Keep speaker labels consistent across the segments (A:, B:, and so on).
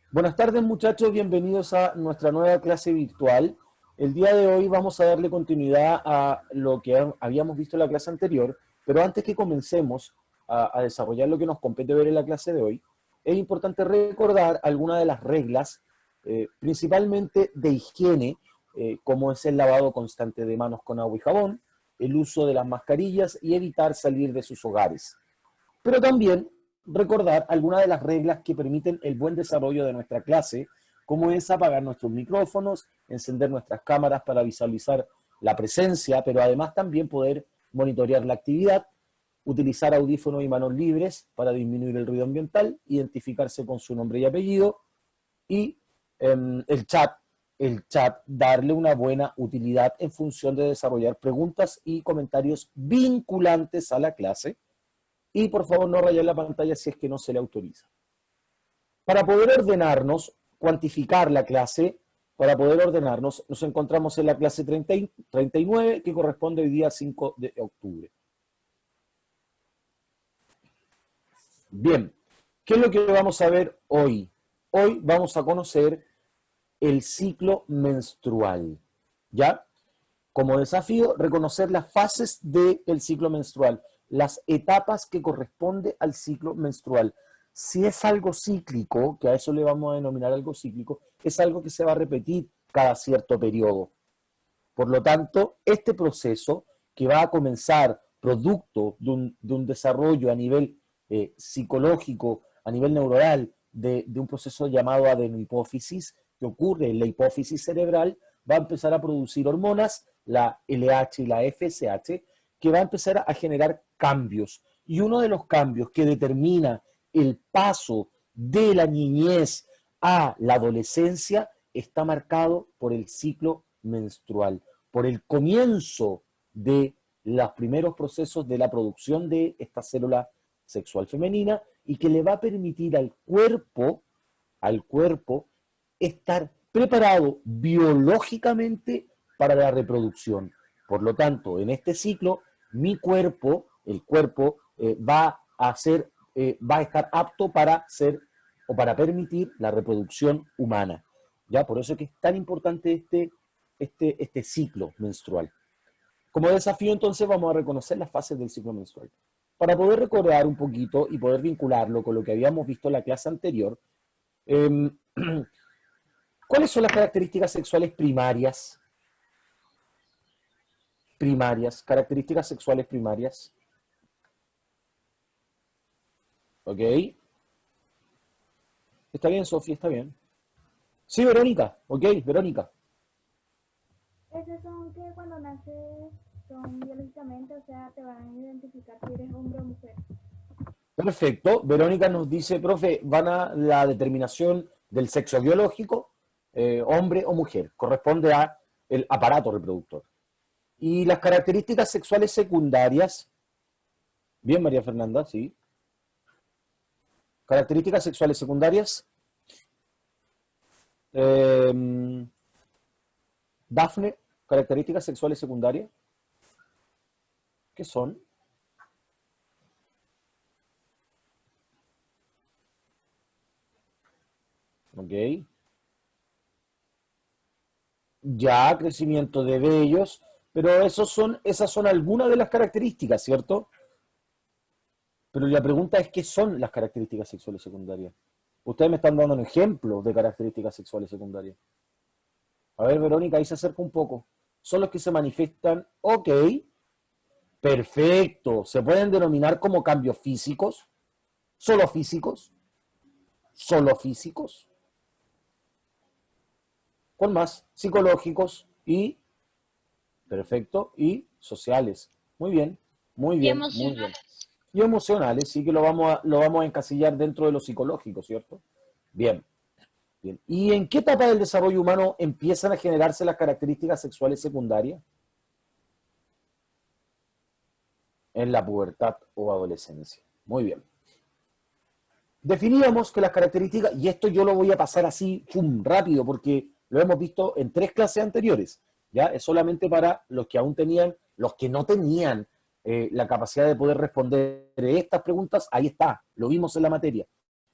A: Buenas tardes muchachos, bienvenidos a nuestra nueva clase virtual. El día de hoy vamos a darle continuidad a lo que habíamos visto en la clase anterior, pero antes que comencemos a desarrollar lo que nos compete ver en la clase de hoy, es importante recordar algunas de las reglas, principalmente de higiene, como es el lavado constante de manos con agua y jabón, el uso de las mascarillas y evitar salir de sus hogares. Pero también recordar algunas de las reglas que permiten el buen desarrollo de nuestra clase, como es apagar nuestros micrófonos, encender nuestras cámaras para visualizar la presencia, pero además también poder monitorear la actividad, utilizar audífonos y manos libres para disminuir el ruido ambiental, identificarse con su nombre y apellido, y el chat, darle una buena utilidad en función de desarrollar preguntas y comentarios vinculantes a la clase, y por favor no rayar la pantalla si es que no se le autoriza. Para poder ordenarnos, cuantificar la clase, para poder ordenarnos, nos encontramos en la clase 39, que corresponde hoy día 5 de octubre. Bien, ¿qué es lo que vamos a ver hoy? Hoy vamos a conocer el ciclo menstrual, ¿ya? Como desafío, reconocer las fases del ciclo menstrual, las etapas que corresponde al ciclo menstrual. Si es algo cíclico, que a eso le vamos a denominar algo cíclico, es algo que se va a repetir cada cierto periodo. Por lo tanto, este proceso que va a comenzar producto de un desarrollo a nivel psicológico, a nivel neuronal, de un proceso llamado adenohipófisis, que ocurre en la hipófisis cerebral, va a empezar a producir hormonas, la LH y la FSH, que va a empezar a generar cambios. Y uno de los cambios que determina el paso de la niñez a la adolescencia está marcado por el ciclo menstrual, por el comienzo de los primeros procesos de la producción de esta célula sexual femenina, y que le va a permitir al cuerpo estar preparado biológicamente para la reproducción. Por lo tanto, en este ciclo, el cuerpo va a estar apto para hacer o para permitir la reproducción humana. ¿Ya? Por eso es que es tan importante este ciclo menstrual. Como desafío, entonces, vamos a reconocer las fases del ciclo menstrual. Para poder recordar un poquito y poder vincularlo con lo que habíamos visto en la clase anterior, eh, ¿cuáles son las características sexuales primarias? Características sexuales primarias. ¿Ok? ¿Está bien, Sofía? ¿Está bien? Sí, Verónica. ¿Ok? Verónica.
B: Esos son que cuando naces son biológicamente, o sea, te van a identificar si eres hombre o mujer.
A: Perfecto. Verónica nos dice, profe, van a la determinación del sexo biológico, hombre o mujer. Corresponde a el aparato reproductor. Y las características sexuales secundarias. Bien, María Fernanda, sí. Características sexuales secundarias. Dafne, características sexuales secundarias. ¿Qué son? Ok. Ya, crecimiento de vellos, pero esas son algunas de las características, ¿cierto? Pero la pregunta es, ¿qué son las características sexuales secundarias? Ustedes me están dando un ejemplo de características sexuales secundarias. A ver, Verónica, ahí se acerca un poco. Son los que se manifiestan, ok, perfecto. ¿Se pueden denominar como cambios físicos? ¿Solo físicos? ¿Solo físicos? ¿Con más? Psicológicos y, perfecto, y sociales. Muy bien, muy
C: Y
A: bien, muy bien.
C: emocionales.
A: Y emocionales, sí que lo vamos a encasillar dentro de lo psicológico, ¿cierto? Bien, bien. ¿Y en qué etapa del desarrollo humano empiezan a generarse las características sexuales secundarias? En la pubertad o adolescencia. Muy bien. Definíamos que las características, y esto yo lo voy a pasar así, pum, rápido, porque lo hemos visto en 3 clases anteriores, ¿ya? Es solamente para los que aún tenían, los que no tenían la capacidad de poder responder estas preguntas, ahí está, lo vimos en la materia,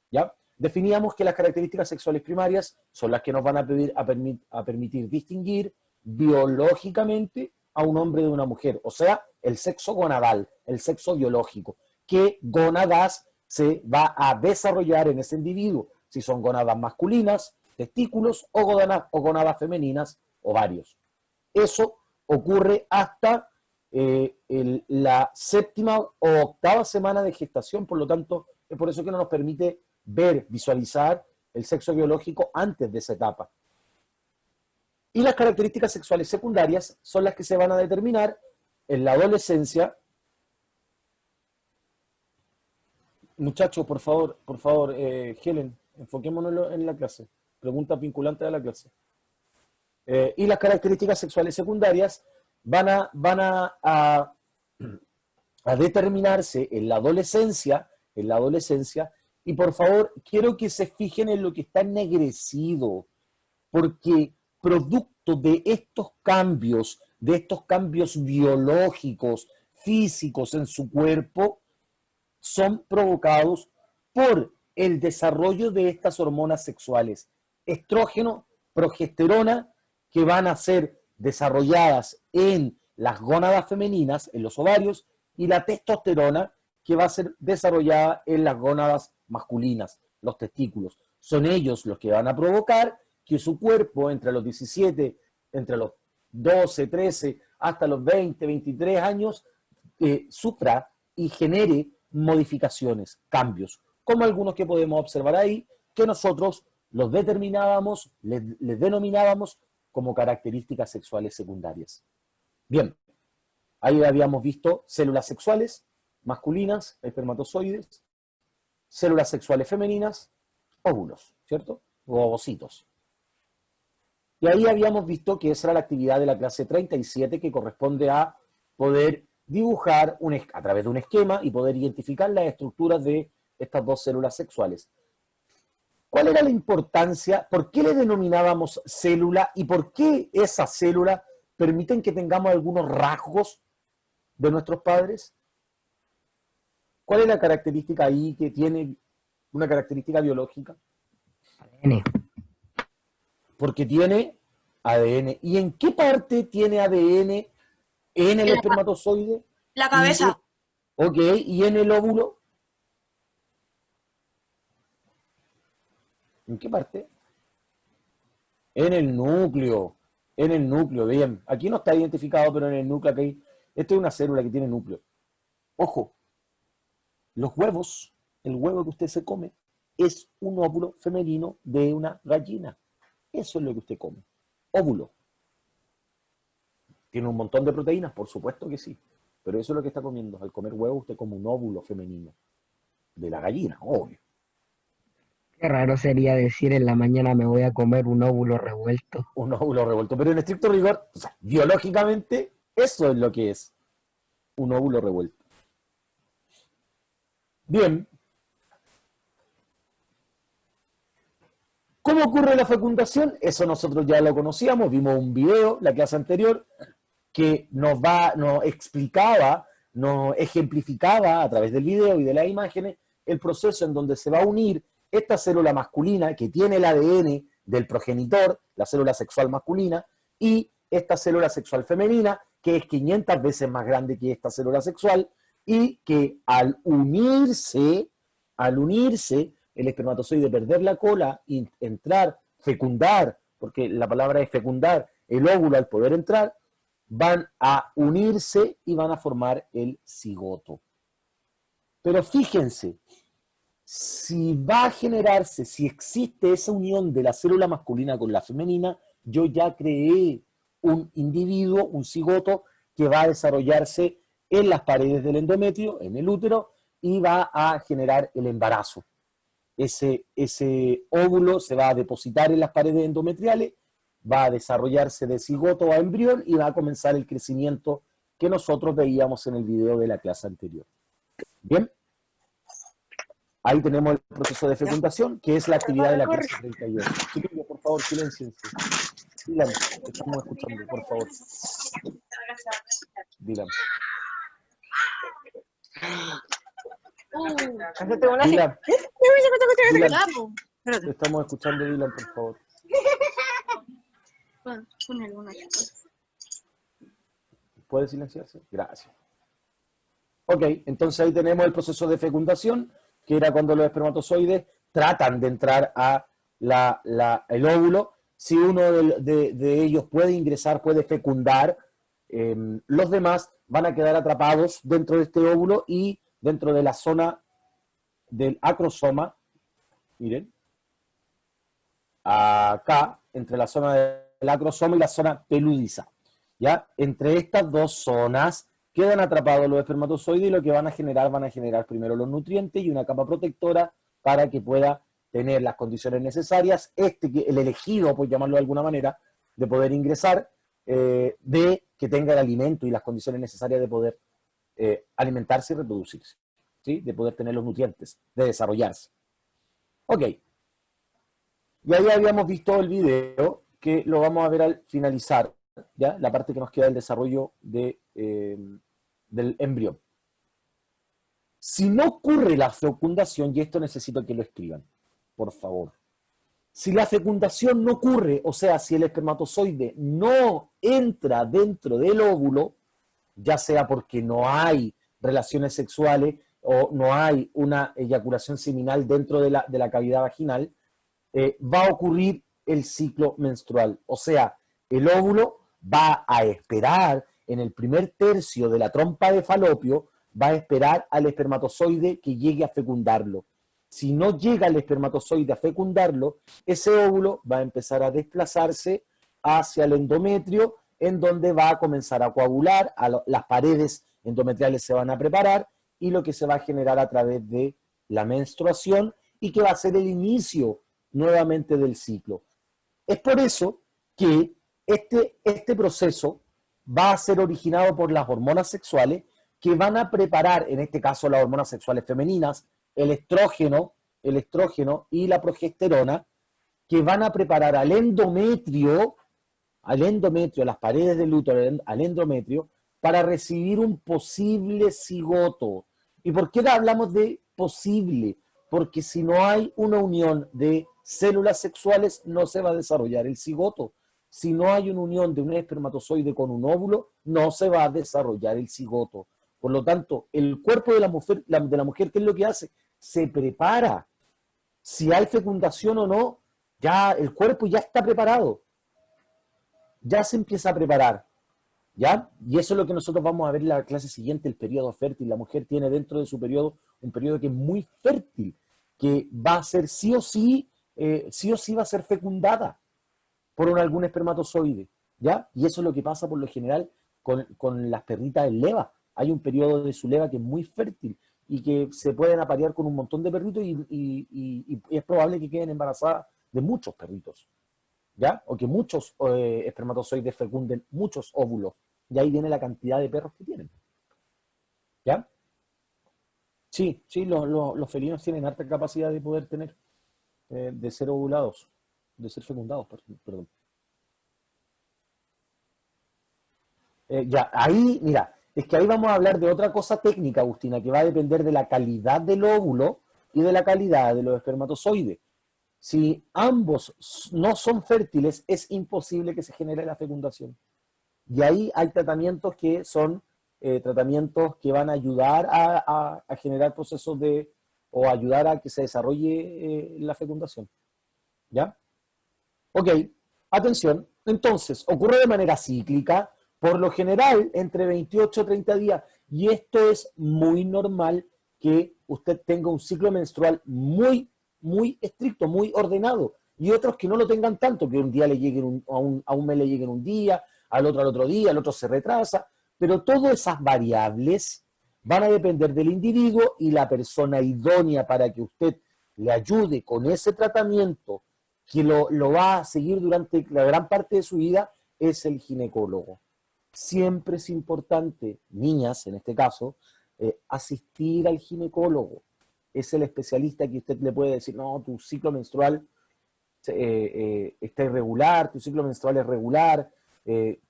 A: ¿ya? definíamos que las características sexuales primarias son las que nos van a permitir distinguir biológicamente a un hombre de una mujer, o sea, el sexo gonadal, el sexo biológico, qué gónadas se va a desarrollar en ese individuo, si son gónadas masculinas, testículos, o gónadas femeninas, ovarios. Eso ocurre hasta la séptima o octava semana de gestación, por lo tanto, es por eso que no nos permite ver, visualizar el sexo biológico antes de esa etapa. Y las características sexuales secundarias son las que se van a determinar en la adolescencia. Muchachos, por favor, Helen, enfoquémonos en la clase. Preguntas vinculantes a la clase. Y las características sexuales secundarias van a determinarse en la adolescencia, y por favor, quiero que se fijen en lo que está ennegrecido, porque producto de estos cambios biológicos, físicos en su cuerpo, son provocados por el desarrollo de estas hormonas sexuales, estrógeno, progesterona, que van a ser desarrolladas en las gónadas femeninas, en los ovarios, y la testosterona, que va a ser desarrollada en las gónadas masculinas, los testículos. Son ellos los que van a provocar que su cuerpo, entre los 17, entre los 12, 13, hasta los 20, 23 años, sufra y genere modificaciones, cambios, como algunos que podemos observar ahí, que nosotros los determinábamos, les denominábamos como características sexuales secundarias. Bien, ahí habíamos visto células sexuales masculinas, espermatozoides, células sexuales femeninas, óvulos, ¿cierto? O ovocitos. Y ahí habíamos visto que esa era la actividad de la clase 37, que corresponde a poder dibujar a través de un esquema y poder identificar las estructuras de estas dos células sexuales. ¿Cuál era la importancia? ¿Por qué le denominábamos célula? ¿Y por qué esas células permiten que tengamos algunos rasgos de nuestros padres? ¿Cuál es la característica ahí que tiene una característica biológica?
C: ADN.
A: Porque tiene ADN. ¿Y en qué parte tiene ADN en el espermatozoide?
D: La cabeza.
A: Ok, ¿y en el óvulo? ¿En qué parte? En el núcleo. En el núcleo, bien. Aquí no está identificado, pero en el núcleo aquí. Esto es una célula que tiene núcleo. Ojo, los huevos, el huevo que usted se come, es un óvulo femenino de una gallina. Eso es lo que usted come. Óvulo. ¿Tiene un montón de proteínas? Por supuesto que sí. Pero eso es lo que está comiendo. Al comer huevo, usted come un óvulo femenino de la gallina, obvio.
C: Qué raro sería decir en la mañana me voy a comer un óvulo revuelto.
A: Un óvulo revuelto. Pero en estricto rigor, o sea, biológicamente, eso es lo que es un óvulo revuelto. Bien. ¿Cómo ocurre la fecundación? Eso nosotros ya lo conocíamos, vimos un video, la clase anterior, que nos explicaba, nos ejemplificaba a través del video y de las imágenes el proceso en donde se va a unir esta célula masculina que tiene el ADN del progenitor, la célula sexual masculina, y esta célula sexual femenina, que es 500 veces más grande que esta célula sexual, y que al unirse, el espermatozoide perder la cola y entrar, fecundar, porque la palabra es fecundar, el óvulo al poder entrar, van a unirse y van a formar el cigoto. Pero fíjense, si va a generarse, si existe esa unión de la célula masculina con la femenina, yo ya creé un individuo, un cigoto, que va a desarrollarse en las paredes del endometrio, en el útero, y va a generar el embarazo. Ese óvulo se va a depositar en las paredes endometriales, va a desarrollarse de cigoto a embrión y va a comenzar el crecimiento que nosotros veíamos en el video de la clase anterior. ¿Bien? Ahí tenemos el proceso de fecundación, que es la actividad de la clase 38. Chiquillos, por favor, silenciense. Dylan, estamos escuchando, por favor. Dylan. Dylan. Dylan,
D: Ya, po. Espérate.
A: te estamos escuchando, Dylan, por favor.
D: Pon alguna cosa.
A: ¿Puede silenciarse? Gracias. Ok, entonces ahí tenemos el proceso de fecundación, que era cuando los espermatozoides tratan de entrar a el óvulo. Si uno de ellos puede ingresar, puede fecundar, los demás van a quedar atrapados dentro de este óvulo y dentro de la zona del acrosoma, miren, acá, entre la zona del acrosoma y la zona peludiza. ¿Ya? Entre estas dos zonas quedan atrapados los espermatozoides y lo que van a generar primero los nutrientes y una capa protectora para que pueda tener las condiciones necesarias, el elegido, por llamarlo de alguna manera, de poder ingresar, de que tenga el alimento y las condiciones necesarias de poder alimentarse y reproducirse, ¿sí? De poder tener los nutrientes, de desarrollarse. Ok. Y ahí habíamos visto el video, que lo vamos a ver al finalizar, ¿ya? La parte que nos queda del desarrollo del embrión. Si no ocurre la fecundación, y esto necesito que lo escriban, por favor. Si la fecundación no ocurre, o sea, si el espermatozoide no entra dentro del óvulo, ya sea porque no hay relaciones sexuales o no hay una eyaculación seminal dentro de la cavidad vaginal, va a ocurrir el ciclo menstrual. O sea, el óvulo va a esperar en el primer tercio de la trompa de Falopio, va a esperar al espermatozoide que llegue a fecundarlo. Si no llega el espermatozoide a fecundarlo, ese óvulo va a empezar a desplazarse hacia el endometrio, en donde va a comenzar a coagular, las paredes endometriales se van a preparar, y lo que se va a generar a través de la menstruación, y que va a ser el inicio nuevamente del ciclo. Es por eso que este proceso va a ser originado por las hormonas sexuales, que van a preparar, en este caso las hormonas sexuales femeninas, el estrógeno y la progesterona, que van a preparar al endometrio, a las paredes del útero, al endometrio, para recibir un posible cigoto. ¿Y por qué hablamos de posible? Porque si no hay una unión de células sexuales, no se va a desarrollar el cigoto. Si no hay una unión de un espermatozoide con un óvulo, no se va a desarrollar el cigoto. Por lo tanto, el cuerpo de la mujer, ¿qué es lo que hace? Se prepara. Si hay fecundación o no, ya el cuerpo ya está preparado. Ya se empieza a preparar. ¿Ya? Y eso es lo que nosotros vamos a ver en la clase siguiente, el periodo fértil. La mujer tiene dentro de su periodo un periodo que es muy fértil, que va a ser sí o sí va a ser fecundada por algún espermatozoide, ¿ya? Y eso es lo que pasa por lo general con las perritas en leva. Hay un periodo de su leva que es muy fértil y que se pueden aparear con un montón de perritos y es probable que queden embarazadas de muchos perritos, ¿ya? O que muchos espermatozoides fecunden muchos óvulos. Y ahí viene la cantidad de perros que tienen, ¿ya? Sí, los felinos tienen alta capacidad de poder tener, de ser ovulados, de ser fecundados, perdón. Ya, ahí, mira, es que ahí vamos a hablar de otra cosa técnica, Agustina, que va a depender de la calidad del óvulo y de la calidad de los espermatozoides. Si ambos no son fértiles, es imposible que se genere la fecundación. Y ahí hay tratamientos que son tratamientos que van a ayudar a generar procesos o ayudar a que se desarrolle la fecundación. ¿Ya? Ok, atención. Entonces, ocurre de manera cíclica, por lo general, entre 28 y 30 días. Y esto es muy normal, que usted tenga un ciclo menstrual muy estricto, muy ordenado. Y otros que no lo tengan tanto, que un día le lleguen a un mes le lleguen un día, al otro día, al otro se retrasa. Pero todas esas variables van a depender del individuo, y la persona idónea para que usted le ayude con ese tratamiento, que lo va a seguir durante la gran parte de su vida, es el ginecólogo. Siempre es importante, niñas en este caso, asistir al ginecólogo. Es el especialista que usted le puede decir, no, tu ciclo menstrual está irregular, tu ciclo menstrual es regular,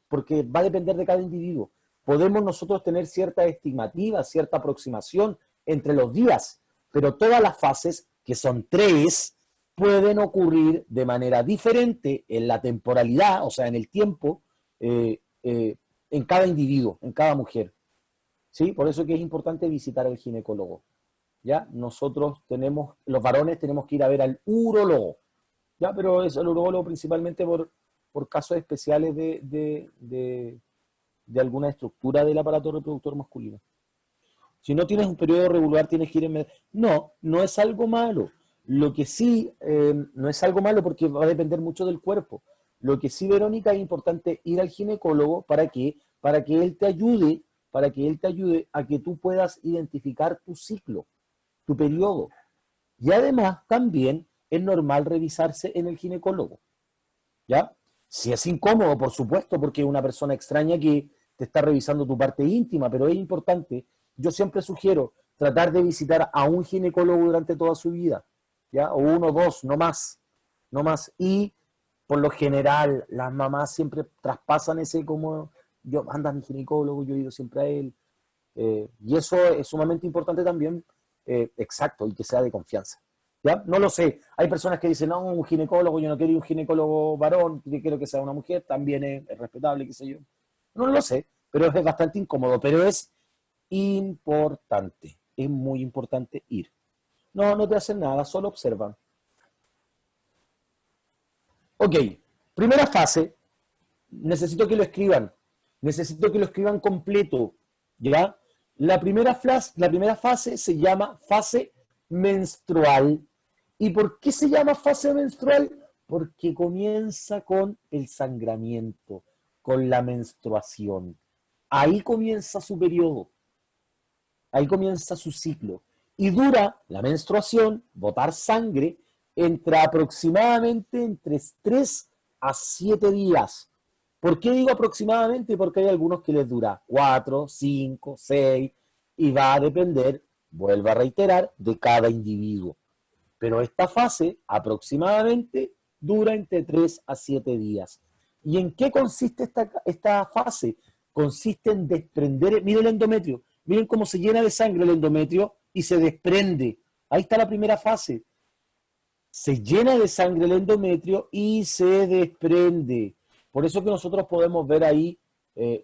A: porque va a depender de cada individuo. Podemos nosotros tener cierta estimativa, cierta aproximación entre los días, pero todas las fases que son 3, pueden ocurrir de manera diferente en la temporalidad, o sea, en el tiempo, en cada individuo, en cada mujer. ¿Sí? Por eso que es importante visitar al ginecólogo. ¿Ya? Nosotros tenemos, los varones tenemos que ir a ver al urólogo, ¿ya? Pero es el urólogo principalmente por casos especiales de alguna estructura del aparato reproductor masculino. Si no tienes un periodo regular, tienes que ir en... No, no es algo malo. Lo que sí, no es algo malo porque va a depender mucho del cuerpo. Lo que sí, Verónica, es importante ir al ginecólogo para que él te ayude, a que tú puedas identificar tu ciclo, tu periodo. Y además, también es normal revisarse en el ginecólogo, ¿ya? Si es incómodo, por supuesto, porque es una persona extraña que te está revisando tu parte íntima, pero es importante. Yo siempre sugiero tratar de visitar a un ginecólogo durante toda su vida, ¿ya? O 1 o 2, no más, no más. Y por lo general, las mamás siempre traspasan ese como, yo, anda a mi ginecólogo, yo he ido siempre a él. Y eso es sumamente importante también, exacto, y que sea de confianza. ¿Ya? No lo sé. Hay personas que dicen, no, un ginecólogo, yo no quiero ir un ginecólogo varón, yo quiero que sea una mujer, también es respetable, qué sé yo. No lo sé, pero es bastante incómodo, pero es importante, es muy importante ir. No, no te hacen nada, solo observan. Ok, primera fase, necesito que lo escriban completo, ¿ya? La primera fase se llama fase menstrual. ¿Y por qué se llama fase menstrual? Porque comienza con el sangramiento, con la menstruación. Ahí comienza su periodo, ahí comienza su ciclo. Y dura la menstruación, botar sangre, aproximadamente entre 3 a 7 días. ¿Por qué digo aproximadamente? Porque hay algunos que les dura 4, 5, 6 y va a depender, vuelvo a reiterar, de cada individuo. Pero esta fase aproximadamente dura entre 3 a 7 días. ¿Y en qué consiste esta fase? Consiste en desprender, miren el endometrio, miren cómo se llena de sangre el endometrio y se desprende. Ahí está la primera fase. Se llena de sangre el endometrio y se desprende. Por eso que nosotros podemos ver ahí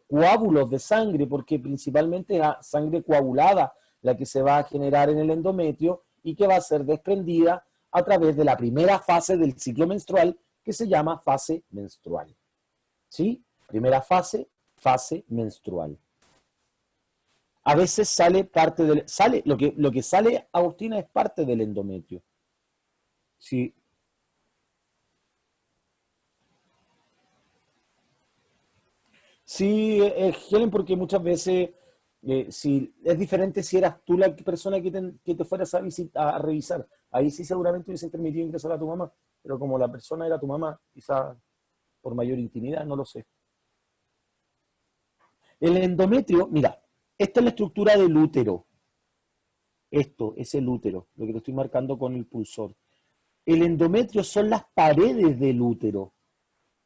A: coágulos de sangre, porque principalmente es la sangre coagulada la que se va a generar en el endometrio y que va a ser desprendida a través de la primera fase del ciclo menstrual, que se llama fase menstrual. ¿Sí? Primera fase, fase menstrual. A veces sale parte del... lo que sale, Agustina, es parte del endometrio. Sí. Sí, Helen, porque muchas veces si, es diferente si eras tú la persona que te fueras a revisar. Ahí sí seguramente hubiese permitido ingresar a tu mamá, pero como la persona era tu mamá, quizás por mayor intimidad, no lo sé. El endometrio, mira, esta es la estructura del útero. Esto es el útero, lo que te estoy marcando con el pulsor. El endometrio son las paredes del útero,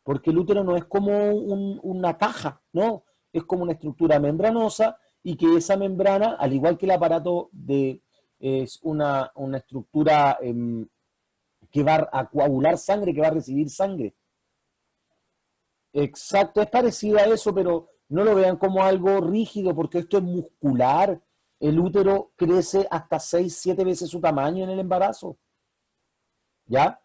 A: porque el útero no es como una caja, ¿no? Es como una estructura membranosa y que esa membrana, al igual que el aparato es una estructura que va a coagular sangre, que va a recibir sangre. Exacto, es parecido a eso, pero no lo vean como algo rígido, porque esto es muscular. El útero crece hasta 6, 7 veces su tamaño en el embarazo. ¿Ya?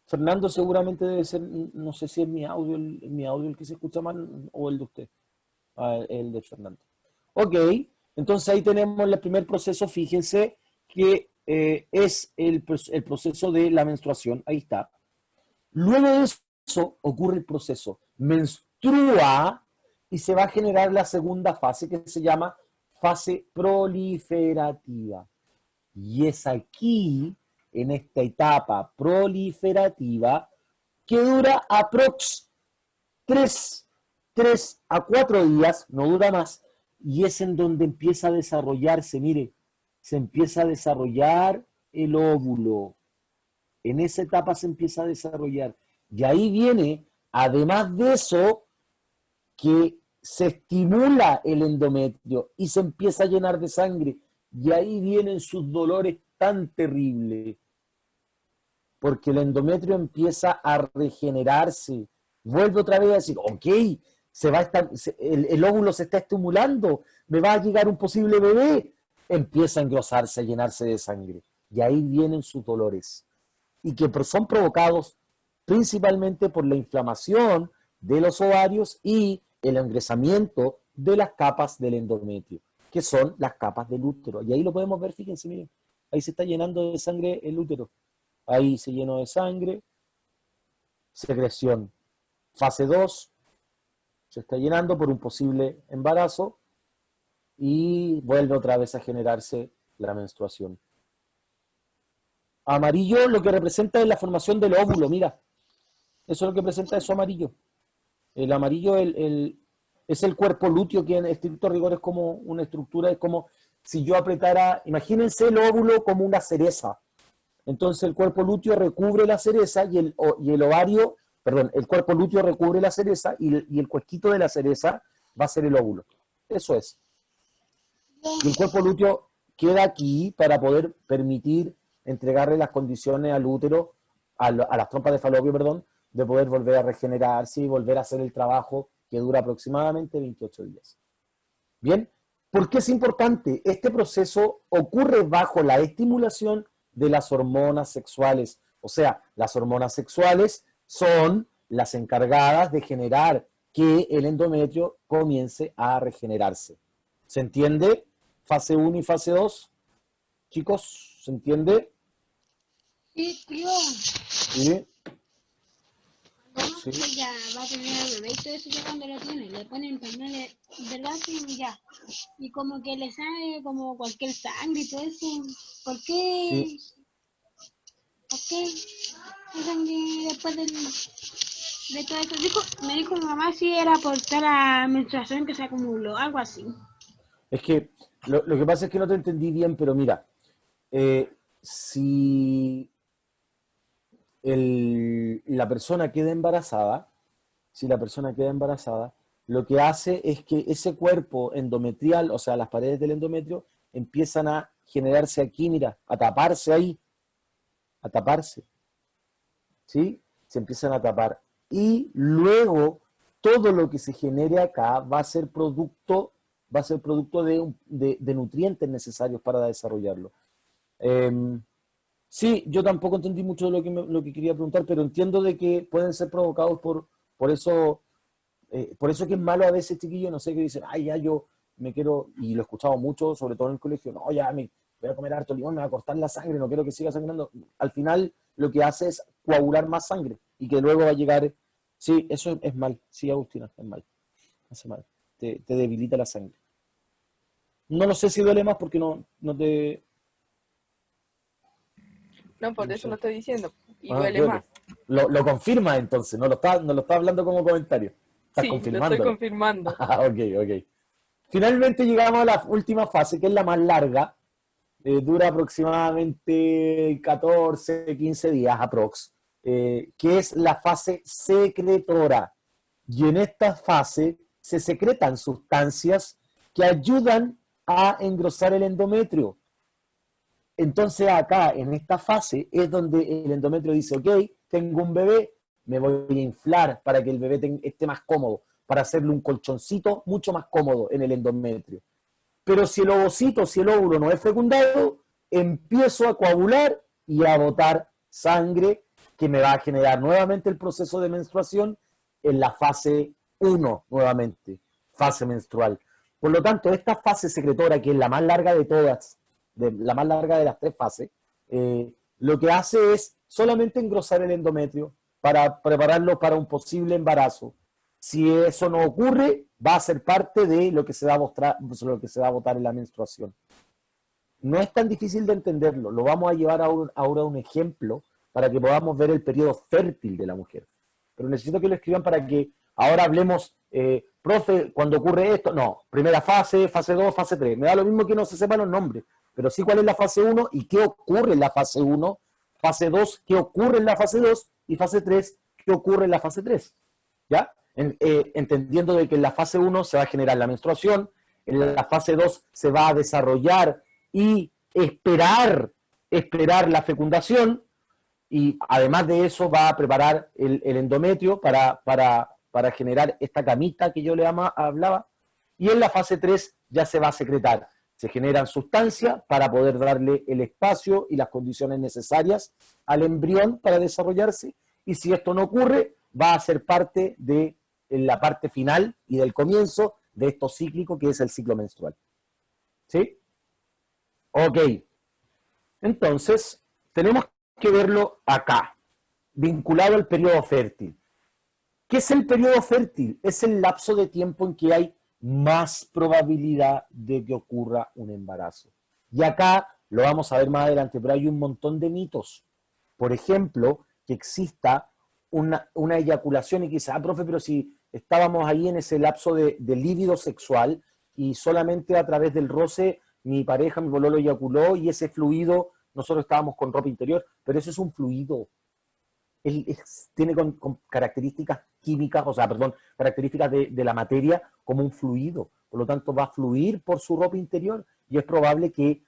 A: Fernando seguramente debe ser, no sé si es mi audio el que se escucha mal o el de usted, el de Fernando. Ok, entonces ahí tenemos el primer proceso, fíjense que es el proceso de la menstruación, ahí está. Luego de eso ocurre el proceso, menstrua y se va a generar la segunda fase que se llama fase proliferativa. Y es aquí, en esta etapa proliferativa, que dura aprox 3 a 4 días, no dura más, y es en donde empieza a desarrollarse, mire, se empieza a desarrollar el óvulo. En esa etapa se empieza a desarrollar. Y ahí viene, además de eso, que se estimula el endometrio y se empieza a llenar de sangre. Y ahí vienen sus dolores tan terrible, porque el endometrio empieza a regenerarse, vuelve otra vez a decir, ok, el óvulo se está estimulando, me va a llegar un posible bebé, empieza a engrosarse, a llenarse de sangre, y ahí vienen sus dolores, y que son provocados principalmente por la inflamación de los ovarios y el engrosamiento de las capas del endometrio, que son las capas del útero. Y ahí lo podemos ver, fíjense, miren, ahí se está llenando de sangre el útero. Ahí se llenó de sangre, secreción. Fase 2, se está llenando por un posible embarazo y vuelve otra vez a generarse la menstruación. Amarillo lo que representa es la formación del óvulo, mira. Eso es lo que presenta eso amarillo. El amarillo es el cuerpo lúteo, que en estricto rigor es como una estructura, es como si yo apretara, imagínense el óvulo como una cereza. Entonces el cuerpo lúteo recubre la cereza y el ovario, perdón, el cuerpo lúteo recubre la cereza y el cuesquito de la cereza va a ser el óvulo. Eso es. Y el cuerpo lúteo queda aquí para poder permitir entregarle las condiciones al útero, a las trompas de falopio, perdón, de poder volver a regenerarse y volver a hacer el trabajo que dura aproximadamente 28 días. Bien, ¿por qué es importante? Este proceso ocurre bajo la estimulación de las hormonas sexuales. O sea, las hormonas sexuales son las encargadas de generar que el endometrio comience a regenerarse. ¿Se entiende? Fase 1 y fase 2. Chicos, ¿se entiende?
D: Sí, tío.
A: ¿Sí?
D: Cuando uno
A: Sí.
D: ya va a tener el bebé y todo eso, ya cuando lo tiene, le ponen pañales de látex y ya. Y como que le sale como cualquier sangre y todo eso. ¿Por qué?
A: Sí.
D: ¿Por qué? La sangre después de todo eso. Me dijo mi mamá si era por toda la menstruación que se acumuló, algo así.
A: Es que lo que pasa es que no te entendí bien, pero mira, si la persona queda embarazada, lo que hace es que ese cuerpo endometrial, o sea, las paredes del endometrio, empiezan a generarse aquí, mira, a taparse ahí, a taparse, ¿sí? Se empiezan a tapar. Y luego, todo lo que se genere acá va a ser producto de nutrientes necesarios para desarrollarlo. Sí, yo tampoco entendí mucho de lo que quería preguntar, pero entiendo de que pueden ser provocados por eso. Por eso que es malo a veces, chiquillos, no sé, que dicen, ay, ya yo me quiero, y lo he escuchado mucho, sobre todo en el colegio, no, ya me voy a comer harto limón, me va a cortar la sangre, no quiero que siga sangrando. Al final lo que hace es coagular más sangre y que luego va a llegar, sí, eso es mal, sí, Agustina, es mal, hace mal, te debilita la sangre. No lo sé si duele más porque no te...
E: No, por
A: No
E: eso
A: sé.
E: lo estoy diciendo. Y
A: Ah,
E: duele
A: duele.
E: más.
A: Lo confirma entonces, no lo está hablando como comentario. Estás
E: Sí, lo estoy
A: confirmándolo.
E: confirmando.
A: Ah, ok, ok. Finalmente llegamos a la última fase, que es la más larga. Dura aproximadamente 14, 15 días aprox, que es la fase secretora. Y en esta fase se secretan sustancias que ayudan a engrosar el endometrio. Entonces acá, en esta fase, es donde el endometrio dice, ok, tengo un bebé, me voy a inflar para que el bebé esté más cómodo, para hacerle un colchoncito mucho más cómodo en el endometrio. Pero si el ovocito, si el óvulo no es fecundado, empiezo a coagular y a botar sangre que me va a generar nuevamente el proceso de menstruación en la fase 1 nuevamente, fase menstrual. Por lo tanto, esta fase secretora, que es la más larga de todas, la más larga de las 3 fases, lo que hace es solamente engrosar el endometrio para prepararlo para un posible embarazo. Si eso no ocurre, va a ser parte de lo que se va a mostrar, lo que se va a votar en la menstruación. No es tan difícil de entenderlo. Lo vamos a llevar ahora a un ejemplo para que podamos ver el periodo fértil de la mujer. Pero necesito que lo escriban para que ahora hablemos, profe, cuando ocurre esto, no, primera fase, fase 2, fase 3. Me da lo mismo que no se sepan los nombres, pero sí cuál es la fase 1 y qué ocurre en la fase 1, fase 2, qué ocurre en la fase 2 y fase 3, qué ocurre en la fase 3. ¿Ya? Entendiendo de que en la fase 1 se va a generar la menstruación, en la fase 2 se va a desarrollar y esperar esperar la fecundación y además de eso va a preparar el endometrio para generar esta camita que yo le hablaba. Y en la fase 3 ya se va a secretar. Se generan sustancias para poder darle el espacio y las condiciones necesarias al embrión para desarrollarse. Y si esto no ocurre, va a ser parte de la parte final y del comienzo de esto cíclico que es el ciclo menstrual. ¿Sí? Ok. Entonces, tenemos que verlo acá, vinculado al periodo fértil. ¿Qué es el periodo fértil? Es el lapso de tiempo en que hay más probabilidad de que ocurra un embarazo. Y acá lo vamos a ver más adelante, pero hay un montón de mitos. Por ejemplo, que exista una eyaculación y quizás, profe, pero si estábamos ahí en ese lapso de líbido sexual y solamente a través del roce mi pareja, mi pololo eyaculó y ese fluido, nosotros estábamos con ropa interior, pero eso es un fluido. Tiene con características químicas, o sea, perdón, características de la materia como un fluido. Por lo tanto, va a fluir por su ropa interior y es probable que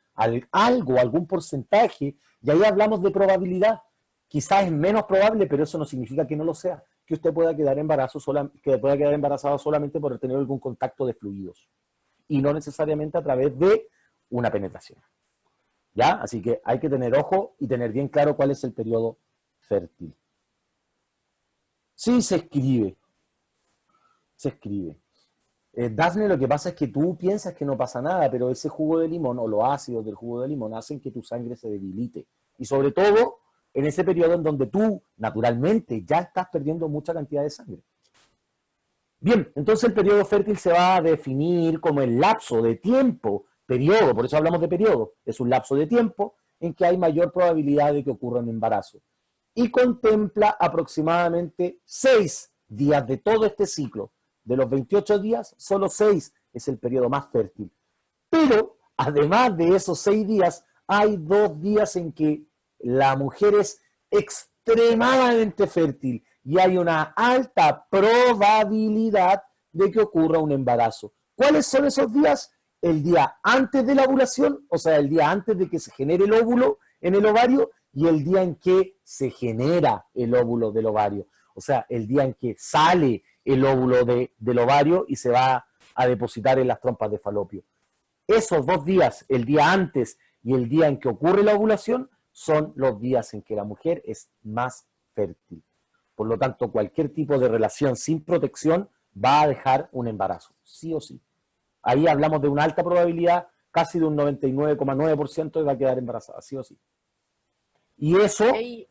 A: algún porcentaje, y ahí hablamos de probabilidad, quizás es menos probable, pero eso no significa que no lo sea, que usted pueda quedar embarazada solamente por tener algún contacto de fluidos y no necesariamente a través de una penetración. ¿Ya? Así que hay que tener ojo y tener bien claro cuál es el periodo fértil. Sí, se escribe. Se escribe. Dafne, lo que pasa es que tú piensas que no pasa nada, pero ese jugo de limón o los ácidos del jugo de limón hacen que tu sangre se debilite. Y sobre todo en ese periodo en donde tú, naturalmente, ya estás perdiendo mucha cantidad de sangre. Bien, entonces el periodo fértil se va a definir como el lapso de tiempo, periodo, por eso hablamos de periodo, es un lapso de tiempo en que hay mayor probabilidad de que ocurra un embarazo. Y contempla aproximadamente 6 días de todo este ciclo. De los 28 días, solo 6 es el periodo más fértil. Pero, además de esos 6 días, hay 2 días en que la mujer es extremadamente fértil y hay una alta probabilidad de que ocurra un embarazo. ¿Cuáles son esos días? El día antes de la ovulación, o sea, el día antes de que se genere el óvulo en el ovario, y el día en que se genera el óvulo del ovario. O sea, el día en que sale el óvulo del ovario y se va a depositar en las trompas de falopio. Esos 2 días, el día antes y el día en que ocurre la ovulación, son los días en que la mujer es más fértil. Por lo tanto, cualquier tipo de relación sin protección va a dejar un embarazo, sí o sí. Ahí hablamos de una alta probabilidad, casi de un 99,9% de va a quedar embarazada, sí o sí. Y eso...
E: Y ahí,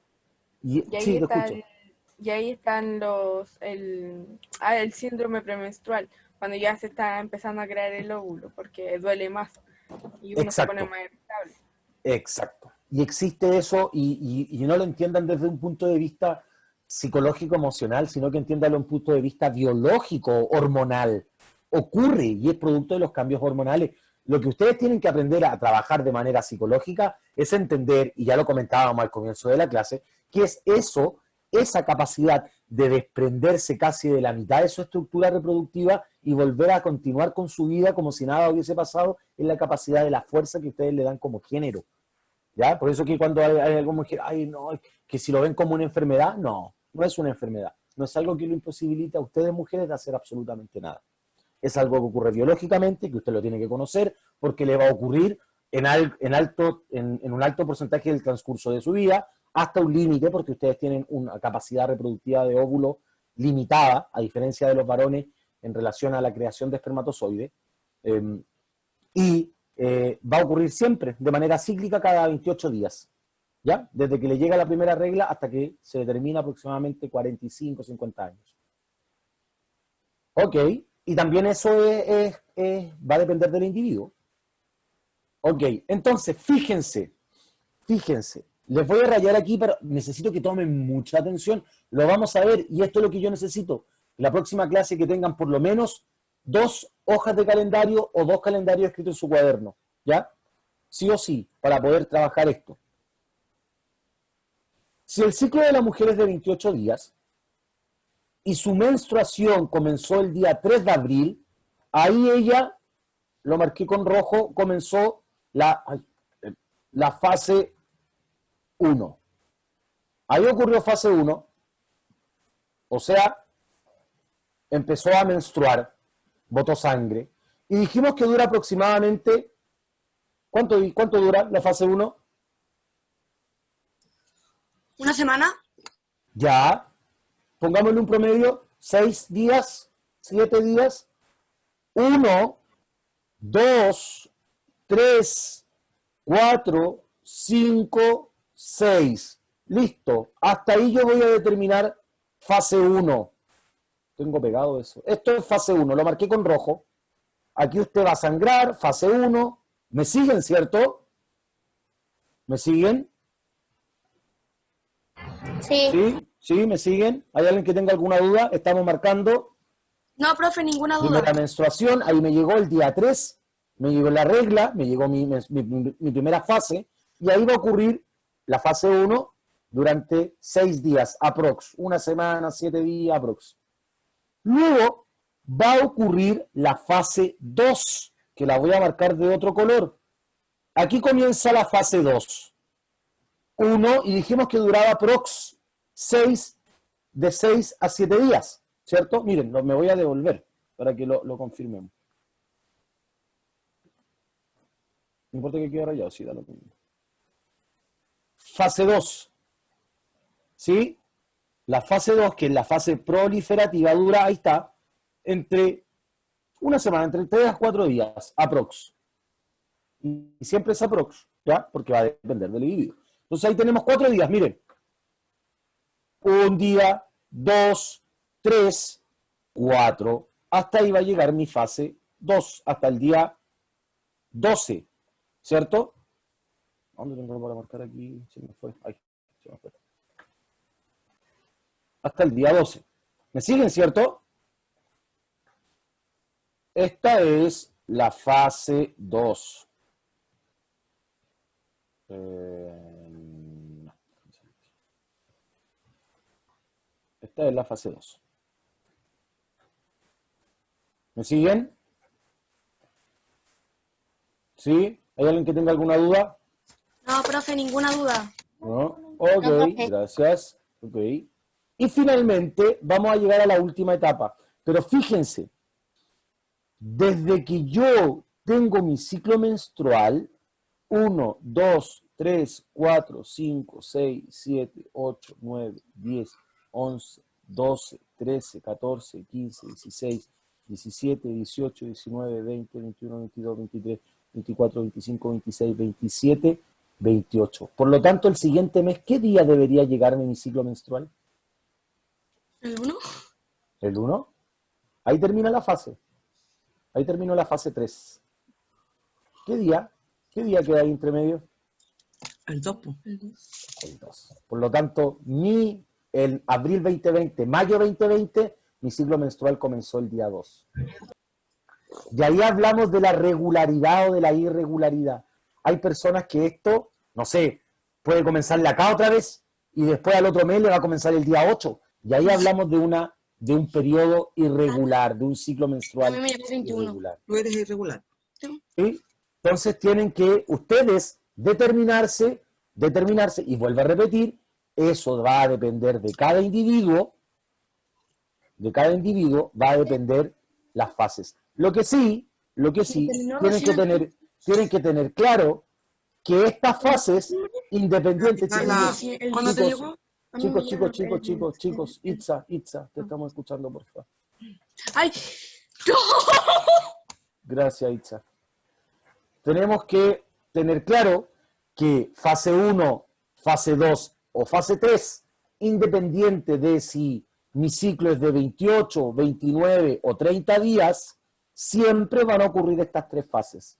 A: sí, te escucho.
E: y ahí están el síndrome premenstrual, cuando ya se está empezando a crear el óvulo, porque duele más y uno
A: Exacto.
E: se pone más irritable.
A: Exacto. Y existe eso, y no lo entiendan desde un punto de vista psicológico, emocional, sino que entiéndalo desde un punto de vista biológico, hormonal. Ocurre y es producto de los cambios hormonales. Lo que ustedes tienen que aprender a trabajar de manera psicológica es entender, y ya lo comentábamos al comienzo de la clase, que es eso, esa capacidad de desprenderse casi de la mitad de su estructura reproductiva y volver a continuar con su vida como si nada hubiese pasado, es la capacidad de la fuerza que ustedes le dan como género. ¿Ya? Por eso que cuando hay alguna mujer, ay, no, que si lo ven como una enfermedad, no, no es una enfermedad. No es algo que lo imposibilita a ustedes, mujeres, de hacer absolutamente nada. Es algo que ocurre biológicamente, que usted lo tiene que conocer, porque le va a ocurrir en un alto porcentaje del transcurso de su vida, hasta un límite, porque ustedes tienen una capacidad reproductiva de óvulo limitada, a diferencia de los varones, en relación a la creación de espermatozoides. Va a ocurrir siempre, de manera cíclica, cada 28 días. ¿Ya? Desde que le llega la primera regla hasta que se determina aproximadamente 45, 50 años. Ok. Y también eso va a depender del individuo. Ok, entonces, fíjense, les voy a rayar aquí, pero necesito que tomen mucha atención, lo vamos a ver, y esto es lo que yo necesito, la próxima clase que tengan por lo menos 2 hojas de calendario o 2 calendarios escritos en su cuaderno, ¿ya? Sí o sí, para poder trabajar esto. Si el ciclo de la mujer es de 28 días, y su menstruación comenzó el día 3 de abril, ahí ella, lo marqué con rojo, comenzó la fase 1. Ahí ocurrió fase 1, o sea, empezó a menstruar, botó sangre, y dijimos que dura aproximadamente, ¿cuánto dura la fase 1?
F: ¿Una semana?
A: Ya, pongámosle un promedio, 6 días, 7 días, 1, 2, 3, 4, 5, 6. Listo, hasta ahí yo voy a determinar fase 1. Tengo pegado eso. Esto es fase 1, lo marqué con rojo. Aquí usted va a sangrar, fase 1. ¿Me siguen, cierto? ¿Me siguen?
F: Sí.
A: ¿Sí? ¿Sí? ¿Me siguen? ¿Hay alguien que tenga alguna duda? Estamos marcando
F: No, profe, ninguna duda.
A: primera menstruación. Ahí me llegó el día 3, me llegó la regla, me llegó mi primera fase, y ahí va a ocurrir la fase 1 durante 6 días, aprox. Una semana, 7 días, aprox. Luego va a ocurrir la fase 2, que la voy a marcar de otro color. Aquí comienza la fase 2. 1, y dijimos que duraba aprox 6, de 6 a 7 días, ¿cierto? Miren, me voy a devolver para que lo confirmemos. No importa que quede rayado, sí, da lo mismo. Fase 2. ¿Sí? La fase 2, que es la fase proliferativa, dura, ahí está, entre una semana, entre 3 a 4 días, aprox. Y siempre es aprox, ¿ya? Porque va a depender del individuo. Entonces ahí tenemos 4 días, miren. Un día, 2, 3, 4. Hasta ahí va a llegar mi fase 2, hasta el día 12, ¿cierto? ¿Dónde tengo para marcar aquí? Se me fue. Ahí, se me fue. Hasta el día 12. ¿Me siguen, cierto? Esta es la fase 2. Esta es la fase 2. ¿Me siguen? ¿Sí? ¿Hay alguien que tenga alguna duda?
F: No, profe, ninguna duda.
A: ¿No? Ok, gracias. Ok. Y finalmente vamos a llegar a la última etapa. Pero fíjense, desde que yo tengo mi ciclo menstrual, 1, 2, 3, 4, 5, 6, 7, 8, 9, 10, 11, 12, 13, 14, 15, 16, 17, 18, 19, 20, 21, 22, 23, 24, 25, 26, 27, 28. Por lo tanto, el siguiente mes, ¿qué día debería llegarme mi ciclo menstrual?
F: ¿El 1?
A: ¿El 1? Ahí termina la fase. Ahí terminó la fase 3. ¿Qué día? ¿Qué día queda ahí entre medio?
G: El 2.
A: El 2. Por lo tanto, en abril 2020, mayo 2020, mi ciclo menstrual comenzó el día 2. Y ahí hablamos de la regularidad o de la irregularidad. Hay personas que esto, no sé, puede comenzarle acá otra vez y después al otro mes le va a comenzar el día 8. Y ahí hablamos de un periodo irregular, de un ciclo menstrual
F: A mí me llegó 21.
A: irregular.
G: Tú eres irregular.
A: ¿Sí? Entonces tienen que ustedes determinarse, y vuelvo a repetir, eso va a depender de cada individuo, va a depender las fases. Lo que sí, tienen que tener claro que estas fases, independientes,
G: ¿Cuándo te llegó?
A: chicos, Itza, te estamos escuchando, por favor.
F: ¡Ay!
A: Gracias, Itza. Tenemos que tener claro que fase 1, fase 2 o fase 3, independiente de si mi ciclo es de 28, 29 o 30 días, siempre van a ocurrir estas 3 fases.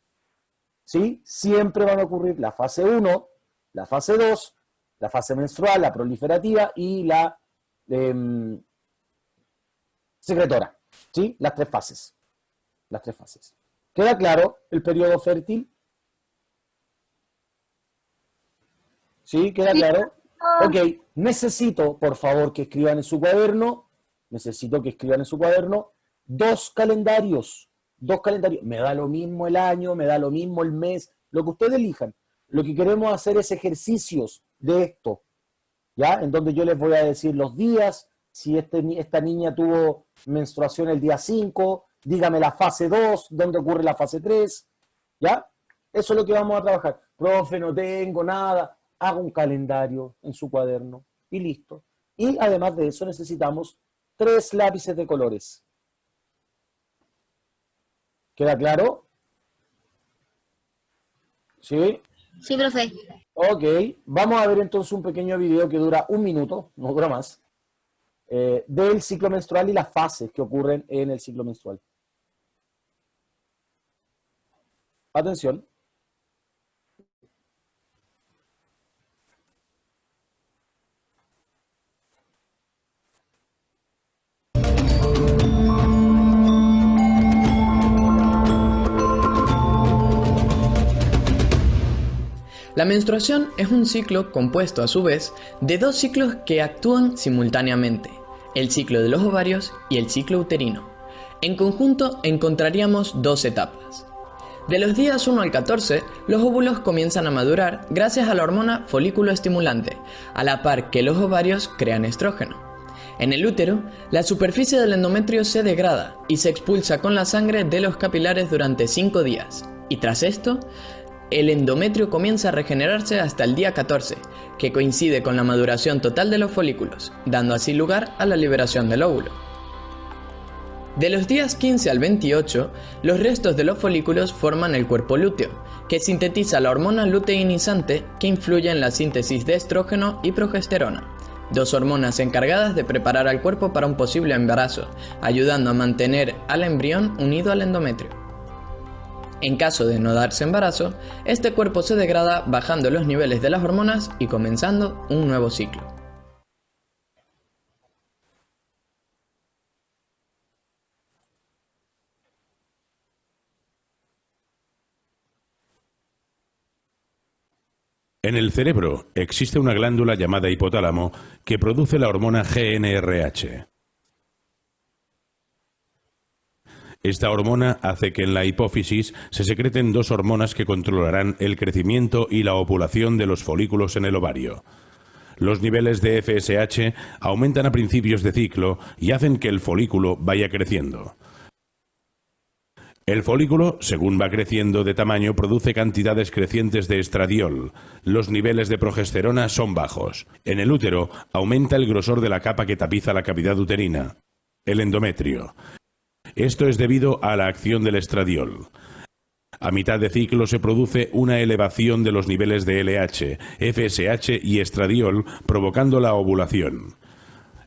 A: ¿Sí? Siempre van a ocurrir la fase 1, la fase 2, la fase menstrual, la proliferativa y la secretora. ¿Sí? Las 3 fases. Las 3 fases. ¿Queda claro el periodo fértil? ¿Sí? ¿Queda claro? Ok, necesito, por favor, que escriban en su cuaderno, 2 calendarios. 2 calendarios. Me da lo mismo el año, me da lo mismo el mes, lo que ustedes elijan. Lo que queremos hacer es ejercicios de esto, ¿ya? En donde yo les voy a decir los días, si esta niña tuvo menstruación el día 5, dígame la fase 2, dónde ocurre la fase 3, ¿ya? Eso es lo que vamos a trabajar. Profe, no tengo nada. Haga un calendario en su cuaderno y listo. Y además de eso necesitamos 3 lápices de colores. ¿Queda claro? ¿Sí?
D: Sí, profe.
A: Ok. Vamos a ver entonces un pequeño video que dura 1 minuto, no dura más, del ciclo menstrual y las fases que ocurren en el ciclo menstrual. Atención.
H: La menstruación es un ciclo compuesto a su vez de 2 ciclos que actúan simultáneamente, el ciclo de los ovarios y el ciclo uterino. En conjunto encontraríamos 2 etapas. De los días 1 al 14, los óvulos comienzan a madurar gracias a la hormona folículo estimulante, a la par que los ovarios crean estrógeno. En el útero, la superficie del endometrio se degrada y se expulsa con la sangre de los capilares durante 5 días. Y tras esto, el endometrio comienza a regenerarse hasta el día 14, que coincide con la maduración total de los folículos, dando así lugar a la liberación del óvulo. De los días 15 al 28, los restos de los folículos forman el cuerpo lúteo, que sintetiza la hormona luteinizante que influye en la síntesis de estrógeno y progesterona, 2 hormonas encargadas de preparar al cuerpo para un posible embarazo, ayudando a mantener al embrión unido al endometrio. En caso de no darse embarazo, este cuerpo se degrada bajando los niveles de las hormonas y comenzando un nuevo ciclo.
I: En el cerebro existe una glándula llamada hipotálamo que produce la hormona GnRH. Esta hormona hace que en la hipófisis se secreten 2 hormonas que controlarán el crecimiento y la ovulación de los folículos en el ovario. Los niveles de FSH aumentan a principios de ciclo y hacen que el folículo vaya creciendo. El folículo, según va creciendo de tamaño, produce cantidades crecientes de estradiol. Los niveles de progesterona son bajos. En el útero aumenta el grosor de la capa que tapiza la cavidad uterina, el endometrio. Esto es debido a la acción del estradiol. A mitad de ciclo se produce una elevación de los niveles de LH, FSH y estradiol, provocando la ovulación.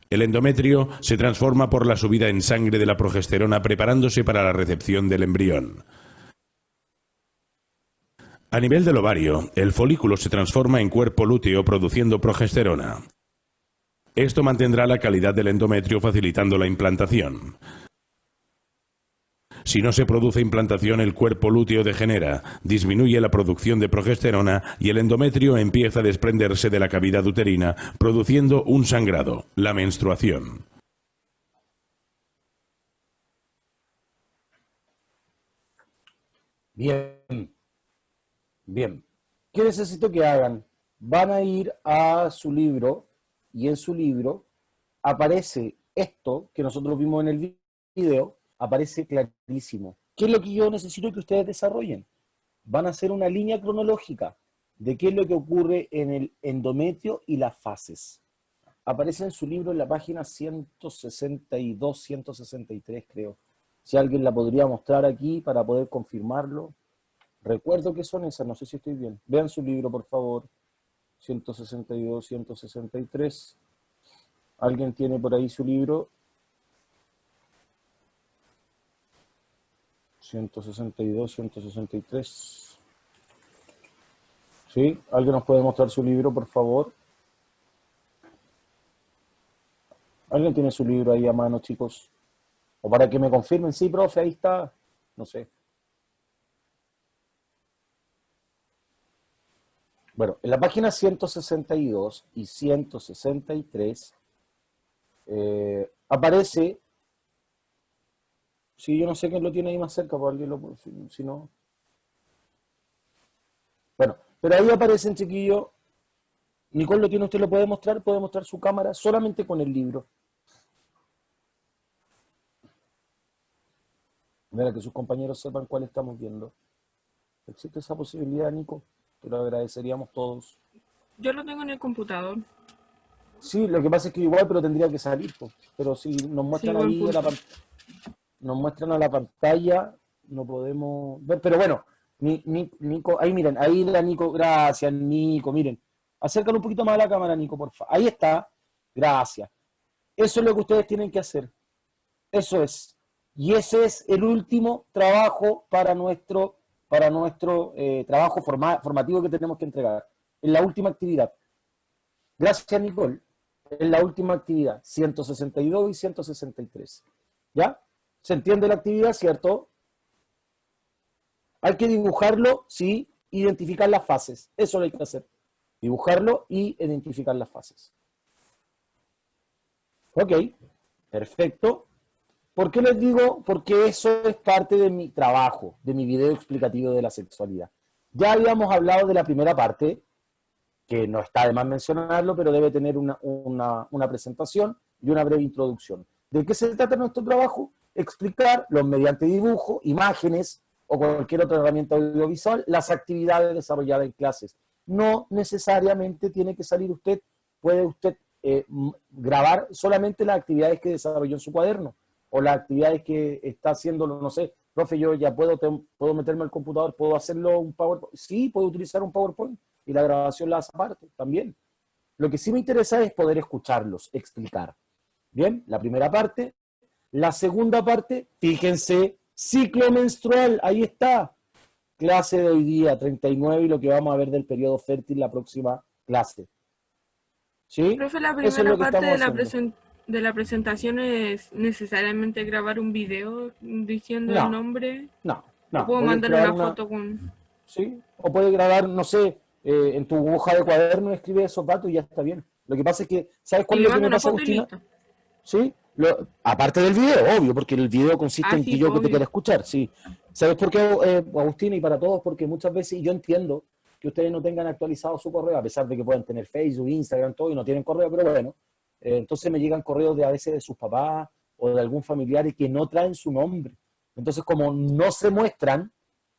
I: El endometrio se transforma por la subida en sangre de la progesterona preparándose para la recepción del embrión. A nivel del ovario, el folículo se transforma en cuerpo lúteo produciendo progesterona. Esto mantendrá la calidad del endometrio facilitando la implantación. Si no se produce implantación, el cuerpo lúteo degenera, disminuye la producción de progesterona y el endometrio empieza a desprenderse de la cavidad uterina, produciendo un sangrado, la menstruación.
A: Bien. Bien. ¿Qué necesito que hagan? Van a ir a su libro y en su libro aparece esto que nosotros vimos en el video, aparece clarísimo. ¿Qué es lo que yo necesito que ustedes desarrollen? Van a hacer una línea cronológica de qué es lo que ocurre en el endometrio y las fases. Aparece en su libro en la página 162, 163 creo. Si alguien la podría mostrar aquí para poder confirmarlo. Recuerdo que son esas, no sé si estoy bien. Vean su libro, por favor. 162, 163. ¿Alguien tiene por ahí su libro? 162, 163. ¿Sí? ¿Alguien nos puede mostrar su libro, por favor? ¿Alguien tiene su libro ahí a mano, chicos? O para que me confirmen, sí, profe, ahí está. No sé. Bueno, en la página 162 y 163 aparece, si yo no sé quién lo tiene ahí más cerca, por alguien si no. Bueno, pero ahí aparecen, chiquillos, Nicole, ¿lo tiene usted? ¿Lo puede mostrar su cámara solamente con el libro? Mira, que sus compañeros sepan cuál estamos viendo. ¿Existe esa posibilidad, Nico? Te lo agradeceríamos todos.
E: Yo lo tengo en el computador.
A: Sí, lo que pasa es que igual, pero tendría que salir, pues. Pero si nos muestran
E: buen
A: ahí
E: punto.
A: nos muestran a la pantalla, no podemos ver. Pero bueno, Nico, ahí miren, ahí la Nico, gracias, Nico, miren. Acércalo un poquito más a la cámara, Nico, por favor. Ahí está, gracias. Eso es lo que ustedes tienen que hacer. Eso es. Y ese es el último trabajo para nuestro trabajo formativo que tenemos que entregar. En la última actividad. Gracias, Nicole. En la última actividad, 162 y 163. ¿Ya? ¿Se entiende la actividad, cierto? Hay que dibujarlo, sí, identificar las fases. Eso lo hay que hacer. Dibujarlo y identificar las fases. Ok, perfecto. ¿Por qué les digo? Porque eso es parte de mi trabajo, de mi video explicativo de la sexualidad. Ya habíamos hablado de la primera parte, que no está de más mencionarlo, pero debe tener una presentación y una breve introducción. ¿De qué se trata nuestro trabajo? Explicarlo mediante dibujo, imágenes o cualquier otra herramienta audiovisual, las actividades desarrolladas en clases. No necesariamente tiene que salir usted, puede usted grabar solamente las actividades que desarrolló en su cuaderno o las actividades que está haciendo, no sé, profe, yo ya puedo meterme al computador, puedo hacerlo un PowerPoint. Sí, puedo utilizar un PowerPoint y la grabación la hace aparte también. Lo que sí me interesa es poder escucharlos, explicar. Bien, la primera parte. La segunda parte, fíjense, ciclo menstrual, ahí está. Clase de hoy día, 39, y lo que vamos a ver del periodo fértil la próxima clase. ¿Sí?
E: Profe, la
A: Eso es
E: primera
A: lo que
E: parte
A: estamos haciendo.
E: de la presentación es necesariamente grabar un video diciendo
A: No.
E: el nombre.
A: No,
E: ¿O puedo
A: puedes
E: mandarle
A: grabar
E: una foto con...?
A: ¿sí? O puedes grabar, no sé, en tu hoja de cuaderno, escribe esos datos y ya está bien. Lo que pasa es que, ¿sabes
E: Y
A: cuál es
E: le
A: lo que
E: mando
A: me
E: una
A: pasa,
E: foto y
A: Agustina?
E: listo.
A: ¿Sí? Aparte del video, obvio, porque el video consiste
E: Ah,
A: en
E: sí,
A: yo que te
E: obvio.
A: quiera escuchar, sí. ¿Sabes por qué, Agustina, y para todos? Porque muchas veces, y yo entiendo que ustedes no tengan actualizado su correo, a pesar de que puedan tener Facebook, Instagram, todo, y no tienen correo, pero bueno, entonces me llegan correos a veces de sus papás o de algún familiar y que no traen su nombre. Entonces, como no se muestran,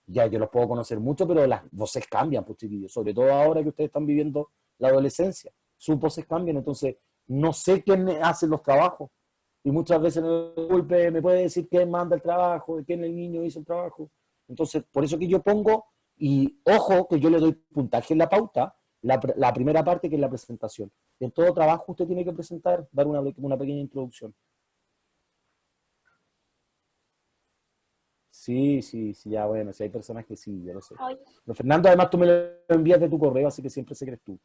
A: ya yo los puedo conocer mucho, pero las voces cambian, pues, chiquillos, sobre todo ahora que ustedes están viviendo la adolescencia, sus voces cambian, entonces no sé quién hace los trabajos. Y muchas veces me puede decir quién manda el trabajo, quién el niño hizo el trabajo. Entonces, por eso que yo pongo, y ojo que yo le doy puntaje en la pauta, la primera parte que es la presentación. En todo trabajo usted tiene que presentar, dar una pequeña introducción. Sí, ya bueno, si hay personas que sí, yo lo sé. Pero Fernando, además tú me lo envías de tu correo, así que siempre sé que eres tú.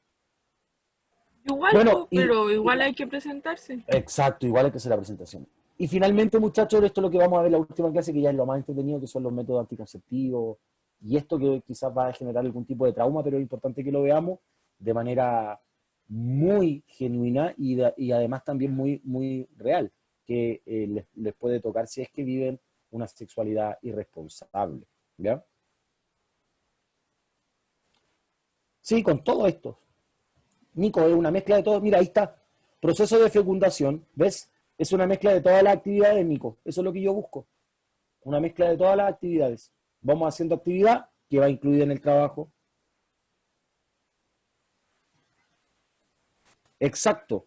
E: Igual,
A: Bueno,
E: pero igual hay que presentarse.
A: exacto, igual hay que hacer la presentación. Y finalmente, muchachos, esto es lo que vamos a ver en la última clase, que ya es lo más entretenido, que son los métodos anticonceptivos, y esto que quizás va a generar algún tipo de trauma, pero es importante que lo veamos de manera muy genuina y además también muy, muy real, que les puede tocar si es que viven una sexualidad irresponsable. ¿Ya? Sí, con todo esto. Nico, es una mezcla de todo. Mira, ahí está. Proceso de fecundación, ¿ves? Es una mezcla de todas las actividades, Nico. Eso es lo que yo busco. Una mezcla de todas las actividades. Vamos haciendo actividad que va incluida en el trabajo. Exacto.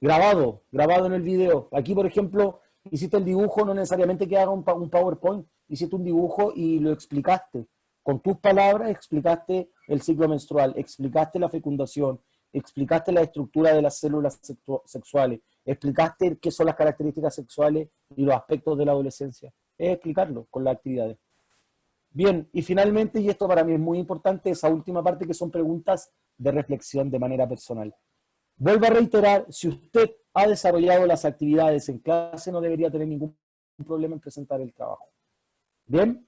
A: Grabado en el video. Aquí, por ejemplo, hiciste el dibujo, no necesariamente que haga un PowerPoint. Hiciste un dibujo y lo explicaste. Con tus palabras explicaste el ciclo menstrual, explicaste la fecundación, explicaste la estructura de las células sexuales, explicaste qué son las características sexuales y los aspectos de la adolescencia. Es explicarlo con las actividades. Bien, y finalmente, y esto para mí es muy importante, esa última parte que son preguntas de reflexión de manera personal. Vuelvo a reiterar, si usted ha desarrollado las actividades en clase, no debería tener ningún problema en presentar el trabajo. ¿Bien?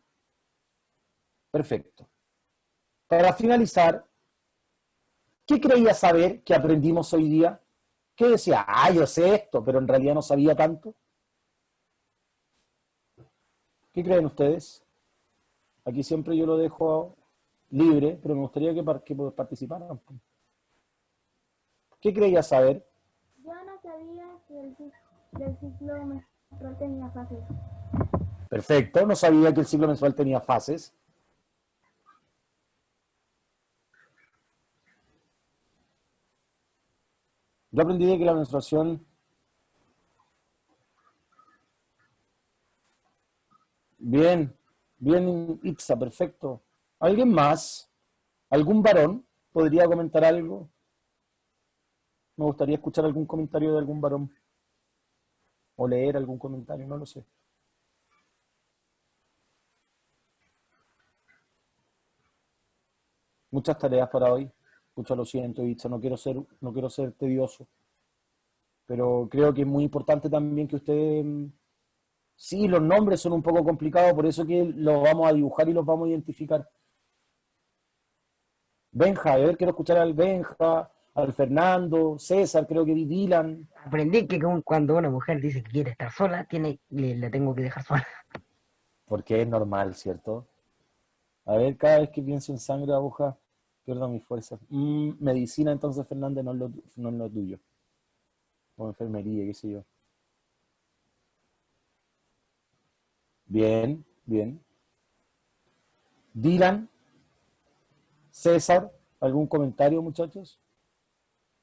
A: Perfecto. Para finalizar, ¿qué creía saber que aprendimos hoy día? ¿Qué decía? Yo sé esto, pero en realidad no sabía tanto. ¿Qué creen ustedes? Aquí siempre yo lo dejo libre, pero me gustaría que participaran. ¿Qué creías saber?
B: Yo no sabía que el ciclo menstrual tenía fases.
A: Perfecto, no sabía que el ciclo menstrual tenía fases. Yo aprendí de que la menstruación... Bien, bien, Itza, perfecto. ¿Alguien más? ¿Algún varón podría comentar algo? Me gustaría escuchar algún comentario de algún varón. O leer algún comentario, no lo sé. Muchas tareas para hoy. Mucho lo siento, Itza, no quiero ser tedioso. Pero creo que es muy importante también que ustedes... Sí, los nombres son un poco complicados, por eso que los vamos a dibujar y los vamos a identificar. Benja, a ver, quiero escuchar al Benja, al Fernando, César, creo que vi Dylan.
C: Aprendí que cuando una mujer dice que quiere estar sola, le tengo que dejar sola.
A: Porque es normal, ¿cierto? A ver, cada vez que pienso en sangre, aguja, pierdo mis fuerzas. Medicina, entonces, Fernández, no es lo tuyo. O enfermería, qué sé yo. Bien, bien. Dylan, César, ¿algún comentario, muchachos?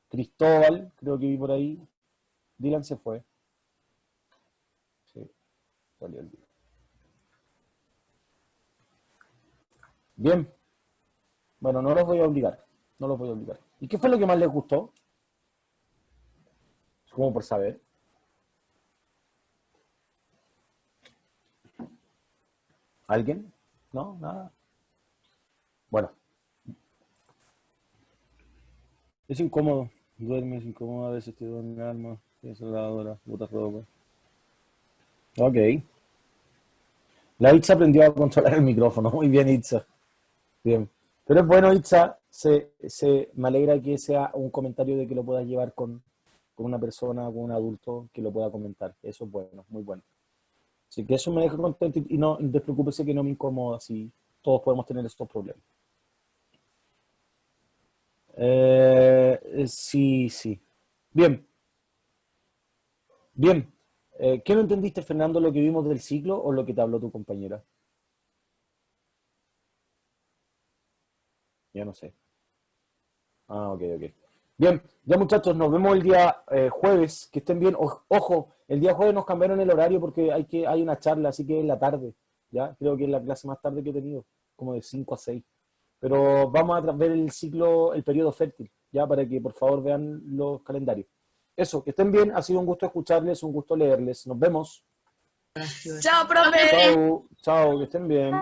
A: Cristóbal, creo que vi por ahí. Dylan se fue. Sí, salió el día. Bien. Bueno, no los voy a obligar. No los voy a obligar. ¿Y qué fue lo que más les gustó? Como por saber. ¿Alguien? ¿No? ¿Nada? Bueno. Es incómodo. Duermes incómodo, a veces te duele el alma. Tienes la lavadora, botas ropa. Ok. La Itza aprendió a controlar el micrófono. Muy bien, Itza. Bien. Pero es bueno, Itza. Me alegra que sea un comentario de que lo puedas llevar con una persona, con un adulto que lo pueda comentar. Eso es bueno, muy bueno. Así que eso me deja contento y no despreocúpese que no me incomoda, si todos podemos tener estos problemas. Sí, sí. Bien. Bien. ¿Qué no entendiste, Fernando, lo que vimos del ciclo o lo que te habló tu compañera? Ya no sé. Ah, ok, ok. Bien, ya muchachos, nos vemos el día jueves. Que estén bien. Ojo, el día jueves nos cambiaron el horario porque hay una charla, así que es en la tarde. ¿Ya? Creo que es la clase más tarde que he tenido, como de 5 a 6. Pero vamos a ver el ciclo, el periodo fértil, ¿ya? Para que por favor vean los calendarios. Eso, que estén bien. Ha sido un gusto escucharles, un gusto leerles. Nos vemos.
F: Chao, profe.
A: Chao, chao, que estén bien.